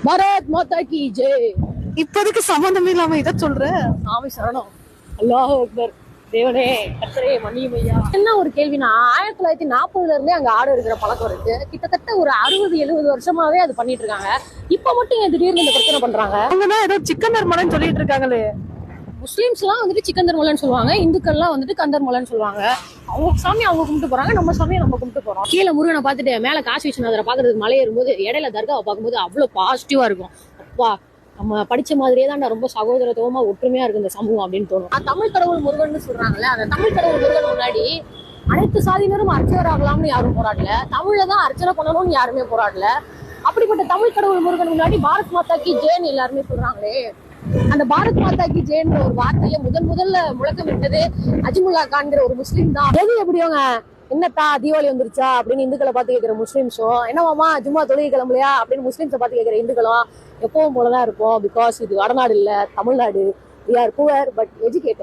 பாரத் மாதா கி ஜெய். இப்போதைக்கு சம்பந்தம் இல்லாம இதை சொல்ற. சாமி சரணம். அல்லாஹ் அக்பர். தேவனே கர்த்தரே மன்னியும். என்ன ஒரு கேள்வினா, 1940 இருந்தே அங்க ஆடு இருக்கிற பழக்கம் இருக்கு. கிட்டத்தட்ட ஒரு 60-70 வருஷமாவே அது பண்ணிட்டு இருக்காங்க. இப்ப மட்டும் ஏன் திடீர்னு இந்த பிரச்சனை பண்றாங்க? அவங்கதான் ஏதோ சிக்கன் நிர்மலன்னு சொல்லிட்டு இருக்காங்களே. முஸ்லீம்ஸ் எல்லாம் வந்துட்டு சிக்கந்தர் மலைன்னு சொல்லுவாங்க, இந்துக்கள் எல்லாம் வந்துட்டு கந்தர் மலைன்னு சொல்லுவாங்க. அவங்க சாமி அவங்க கும்பிட்டு போறாங்க, நம்ம சாமியை நம்ம கும்பிட்டு போறோம். கீழே முருகனை பார்த்துட்டு மேல காசி விஸ்வநாதரை பாக்குறதுக்கு மலை ஏறும்போது இடையில தர்காவை பார்க்கும்போது அவ்வளவு பாசிட்டிவா இருக்கும். அப்பா நம்ம படிச்ச மாதிரியே தான் ரொம்ப சகோதரத்துவமா ஒற்றுமையா இருக்கு இந்த சமூகம் அப்படின்னு தோணும். தமிழ் கடவுள் முருகன் சொல்றாங்கல்ல, அந்த தமிழ் கடவுள் முருகன் முன்னாடி அனைத்து சாதியினரும் அர்ச்சகர் ஆகலாம்னு யாரும் போராடல, தமிழ்ல தான் அர்ச்சனை பண்ணணும்னு யாருமே போராடல. அப்படிப்பட்ட தமிழ் கடவுள் முருகன் முன்னாடி பாரத் மாதா கி ஜெய்ன்னு எல்லாருமே சொல்றாங்களே. அந்த பாரத் மாதா கி ஜெய்ன்ற ஒரு வார்த்தையை முதல்ல முழக்கமிட்டது அஜிமுல்லா கான்கிற ஒரு முஸ்லீம் தான். எது எப்படியோங்க, என்னத்தா தீபாவளி வந்துருச்சா அப்படின்னு இந்துக்களை பார்த்து கேட்கிற முஸ்லீம்ஸும், என்னவாமா ஜும்மா தொழுகை கிளம்பலையா அப்படின்னு முஸ்லீம்ஸை பார்த்து கேட்கிற இந்துக்களும் எப்பவும் போலதான் இருப்போம். பிகாஸ் இது வடநாடு இல்ல, Tamil Nadu. We are poor but educated.